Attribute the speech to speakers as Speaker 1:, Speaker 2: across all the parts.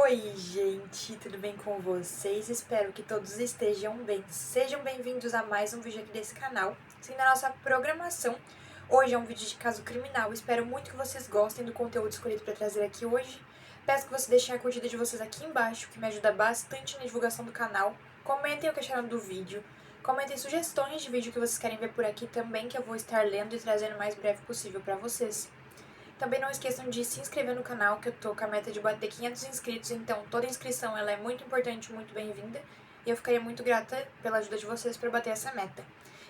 Speaker 1: Oi, gente, tudo bem com vocês? Espero que todos estejam bem. Sejam bem-vindos a mais um vídeo aqui desse canal. Seguindo a nossa programação, hoje é um vídeo de caso criminal. Espero muito que vocês gostem do conteúdo escolhido para trazer aqui hoje. Peço que vocês deixem a curtida de vocês aqui embaixo, que me ajuda bastante na divulgação do canal. Comentem o que acharam do vídeo. Comentem sugestões de vídeo que vocês querem ver por aqui também, que eu vou estar lendo e trazendo o mais breve possível para vocês. Também não esqueçam de se inscrever no canal, que eu tô com a meta de bater 500 inscritos, então toda inscrição ela é muito importante, muito bem-vinda, e eu ficaria muito grata pela ajuda de vocês para bater essa meta.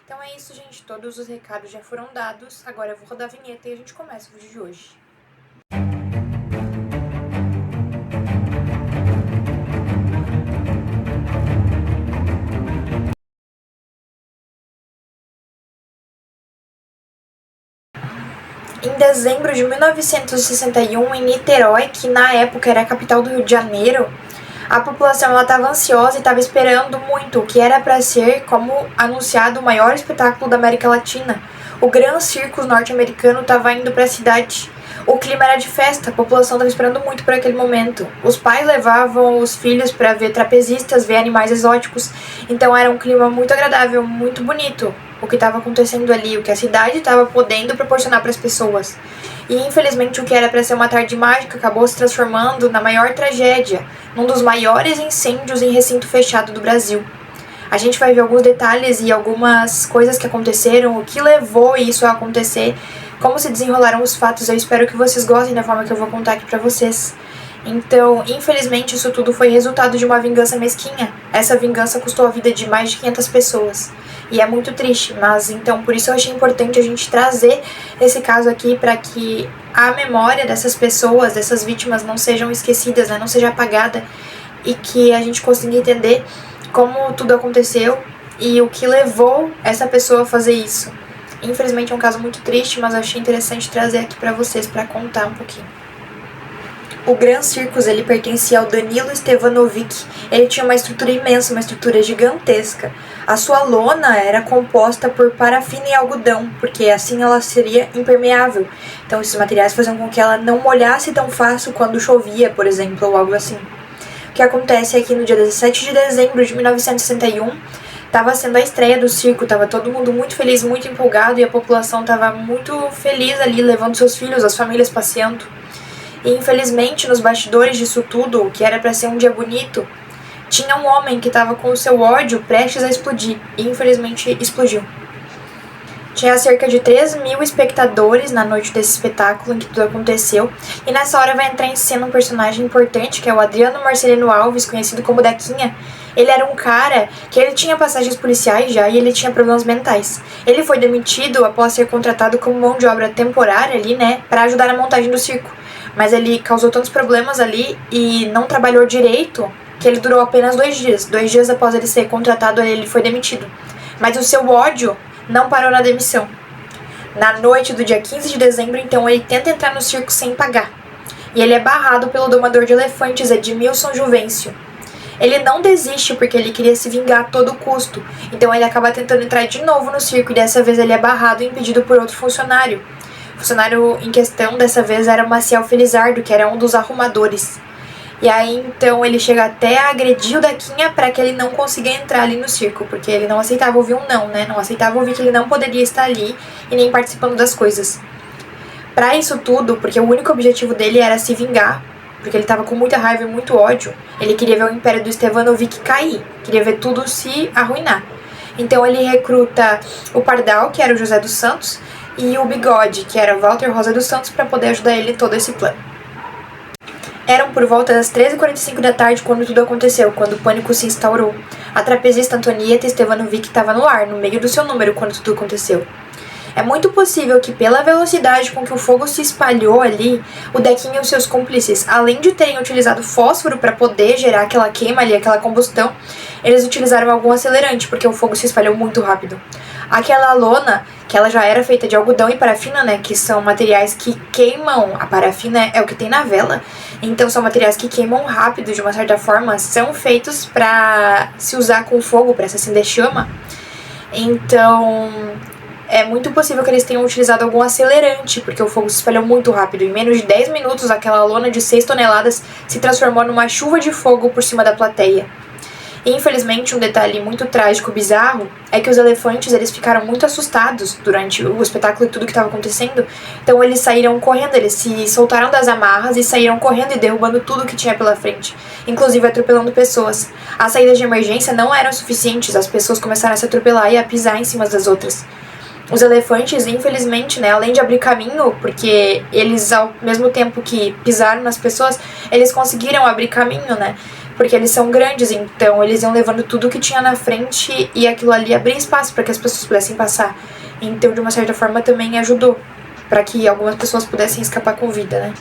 Speaker 1: Então é isso, gente, todos os recados já foram dados, agora eu vou rodar a vinheta e a gente começa o vídeo de hoje. Em dezembro de 1961, em Niterói, que na época era a capital do Rio de Janeiro, a população estava ansiosa e estava esperando muito o que era para ser, como anunciado, o maior espetáculo da América Latina. O Gran Circus norte-americano estava indo para a cidade. O clima era de festa, a população estava esperando muito por aquele momento. Os pais levavam os filhos para ver trapezistas, ver animais exóticos. Então era um clima muito agradável, muito bonito o que estava acontecendo ali, o que a cidade estava podendo proporcionar para as pessoas. E infelizmente o que era para ser uma tarde mágica acabou se transformando na maior tragédia, num dos maiores incêndios em recinto fechado do Brasil. A gente vai ver alguns detalhes e algumas coisas que aconteceram, o que levou isso a acontecer, como se desenrolaram os fatos. Eu espero que vocês gostem da forma que eu vou contar aqui pra vocês. Então, infelizmente, isso tudo foi resultado de uma vingança mesquinha. Essa vingança custou a vida de mais de 500 pessoas. E é muito triste, mas então por isso eu achei importante a gente trazer esse caso aqui para que a memória dessas pessoas, dessas vítimas, não sejam esquecidas, né? Não seja apagada, e que a gente consiga entender como tudo aconteceu e o que levou essa pessoa a fazer isso. Infelizmente é um caso muito triste, mas eu achei interessante trazer aqui pra vocês, pra contar um pouquinho. O Gran Circus, ele pertencia ao Danilo Stevanovic. Ele tinha uma estrutura imensa, uma estrutura gigantesca. A sua lona era composta por parafina e algodão, porque assim ela seria impermeável. Então esses materiais faziam com que ela não molhasse tão fácil quando chovia, por exemplo, ou algo assim. O que acontece é que no dia 17 de dezembro de 1961, estava sendo a estreia do circo, estava todo mundo muito feliz, muito empolgado, e a população estava muito feliz ali, levando seus filhos, as famílias passeando. E infelizmente, nos bastidores disso tudo, que era para ser um dia bonito, tinha um homem que estava com o seu ódio prestes a explodir, e infelizmente explodiu. Tinha cerca de 3.000 espectadores na noite desse espetáculo em que tudo aconteceu, e nessa hora vai entrar em cena um personagem importante, que é o Adriano Marcelino Alves, conhecido como Dequinha. Ele era um cara que ele tinha passagens policiais já e ele tinha problemas mentais. Ele foi demitido após ser contratado como mão de obra temporária ali, né, para ajudar na montagem do circo. Mas ele causou tantos problemas ali e não trabalhou direito que ele durou apenas 2 dias. 2 dias após ele ser contratado, ele foi demitido. Mas o seu ódio não parou na demissão. Na noite do dia 15 de dezembro, então, ele tenta entrar no circo sem pagar. E ele é barrado pelo domador de elefantes, Edmilson Juvencio. Ele não desiste porque ele queria se vingar a todo custo. Então ele acaba tentando entrar de novo no circo e dessa vez ele é barrado e impedido por outro funcionário. O funcionário em questão dessa vez era o Maciel Felizardo, que era um dos arrumadores. E aí então ele chega até a agredir o Dequinha para que ele não consiga entrar ali no circo, porque ele não aceitava ouvir um não, né? Não aceitava ouvir que ele não poderia estar ali e nem participando das coisas. Para isso tudo, porque o único objetivo dele era se vingar, porque ele estava com muita raiva e muito ódio, ele queria ver o império do Stevanovic cair, queria ver tudo se arruinar. Então ele recruta o Pardal, que era o José dos Santos, e o Bigode, que era o Walter Rosa dos Santos, para poder ajudar ele em todo esse plano. Eram por volta das 13h45 da tarde quando tudo aconteceu, quando o pânico se instaurou. A trapezista Antonieta Stevanovic estava no ar, no meio do seu número, quando tudo aconteceu. É muito possível que, pela velocidade com que o fogo se espalhou ali, o Dequinha e os seus cúmplices, além de terem utilizado fósforo para poder gerar aquela queima ali, aquela combustão, eles utilizaram algum acelerante, porque o fogo se espalhou muito rápido. Aquela lona, que ela já era feita de algodão e parafina, né, que são materiais que queimam. A parafina é o que tem na vela, então são materiais que queimam rápido, de uma certa forma, são feitos para se usar com fogo, para se acender chama. Então é muito possível que eles tenham utilizado algum acelerante, porque o fogo se espalhou muito rápido. Em menos de 10 minutos, aquela lona de 6 toneladas se transformou numa chuva de fogo por cima da plateia. E, infelizmente, um detalhe muito trágico, bizarro, é que os elefantes eles ficaram muito assustados durante o espetáculo e tudo que estava acontecendo. Então eles saíram correndo, eles se soltaram das amarras e saíram correndo e derrubando tudo que tinha pela frente, inclusive atropelando pessoas. As saídas de emergência não eram suficientes, as pessoas começaram a se atropelar e a pisar em cima das outras. Os elefantes, infelizmente, né, além de abrir caminho, porque eles, ao mesmo tempo que pisaram nas pessoas, eles conseguiram abrir caminho, né? Porque eles são grandes, então eles iam levando tudo que tinha na frente e aquilo ali abria espaço para que as pessoas pudessem passar. Então, de uma certa forma, também ajudou para que algumas pessoas pudessem escapar com vida, né?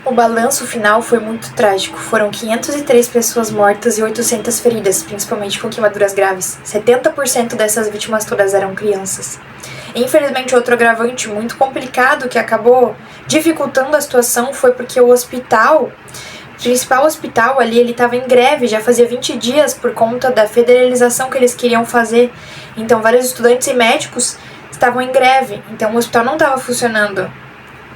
Speaker 1: O balanço final foi muito trágico. Foram 503 pessoas mortas e 800 feridas, principalmente com queimaduras graves. 70% dessas vítimas todas eram crianças. Infelizmente, outro agravante muito complicado que acabou dificultando a situação foi porque o principal hospital ali, ele estava em greve já fazia 20 dias por conta da federalização que eles queriam fazer. Então, vários estudantes e médicos estavam em greve, então o hospital não estava funcionando.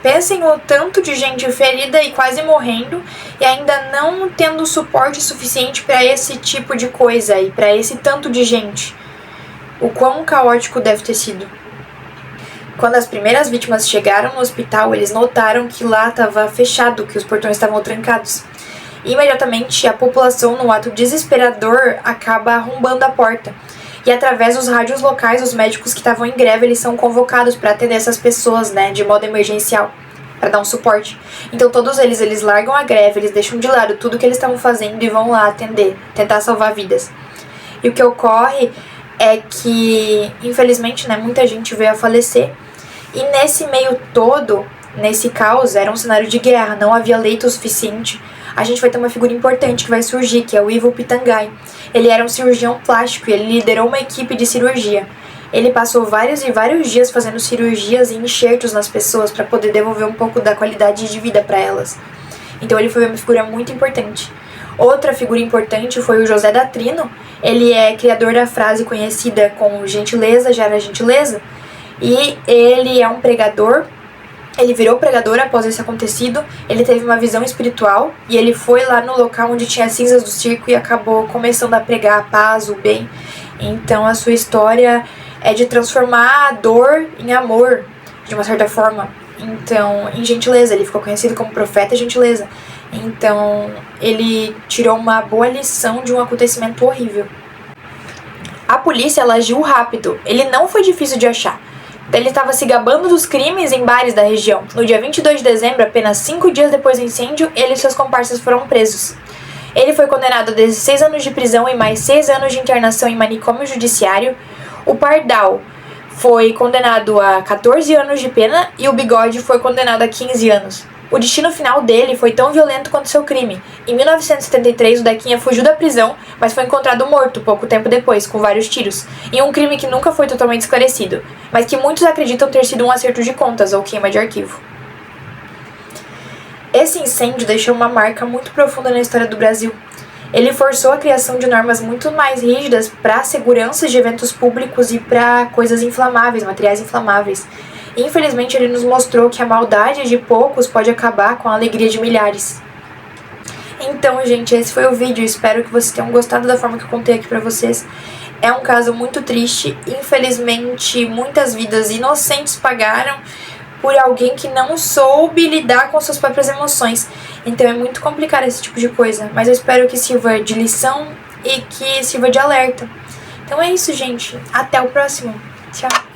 Speaker 1: Pensem o tanto de gente ferida e quase morrendo e ainda não tendo suporte suficiente para esse tipo de coisa e para esse tanto de gente. O quão caótico deve ter sido. Quando as primeiras vítimas chegaram no hospital, eles notaram que lá estava fechado, que os portões estavam trancados. Imediatamente, a população, num ato desesperador, acaba arrombando a porta. E através dos rádios locais, os médicos que estavam em greve, eles são convocados para atender essas pessoas, né, de modo emergencial, para dar um suporte. Então todos eles largam a greve, eles deixam de lado tudo que eles estavam fazendo e vão lá atender, tentar salvar vidas. E o que ocorre é que, infelizmente, né, muita gente veio a falecer. E nesse meio todo, nesse caos, era um cenário de guerra, não havia leito o suficiente. A gente vai ter uma figura importante que vai surgir, que é o Ivo Pitanguy. Ele era um cirurgião plástico e ele liderou uma equipe de cirurgia. Ele passou vários e vários dias fazendo cirurgias e enxertos nas pessoas para poder devolver um pouco da qualidade de vida para elas. Então ele foi uma figura muito importante. Outra figura importante foi o José da Trino. Ele é criador da frase conhecida como gentileza gera gentileza. E ele é um pregador, ele virou pregador após esse acontecido, ele teve uma visão espiritual e ele foi lá no local onde tinha cinzas do circo e acabou começando a pregar a paz, o bem. Então a sua história é de transformar a dor em amor, de uma certa forma. Então, em gentileza, ele ficou conhecido como profeta gentileza. Então, ele tirou uma boa lição de um acontecimento horrível. A polícia ela agiu rápido, ele não foi difícil de achar. Ele estava se gabando dos crimes em bares da região. No dia 22 de dezembro, apenas 5 dias depois do incêndio, ele e seus comparsas foram presos. Ele foi condenado a 16 anos de prisão e mais 6 anos de internação em manicômio judiciário. O Pardal foi condenado a 14 anos de pena e o Bigode foi condenado a 15 anos. O destino final dele foi tão violento quanto seu crime. Em 1973, o Dequinha fugiu da prisão, mas foi encontrado morto pouco tempo depois, com vários tiros, em um crime que nunca foi totalmente esclarecido, mas que muitos acreditam ter sido um acerto de contas ou queima de arquivo. Esse incêndio deixou uma marca muito profunda na história do Brasil. Ele forçou a criação de normas muito mais rígidas para a segurança de eventos públicos e para coisas inflamáveis, materiais inflamáveis. Infelizmente, ele nos mostrou que a maldade de poucos pode acabar com a alegria de milhares. Então, gente, esse foi o vídeo. Espero que vocês tenham gostado da forma que eu contei aqui pra vocês. É um caso muito triste. Infelizmente, muitas vidas inocentes pagaram por alguém que não soube lidar com suas próprias emoções. Então, é muito complicado esse tipo de coisa. Mas eu espero que sirva de lição e que sirva de alerta. Então é isso, gente. Até o próximo. Tchau.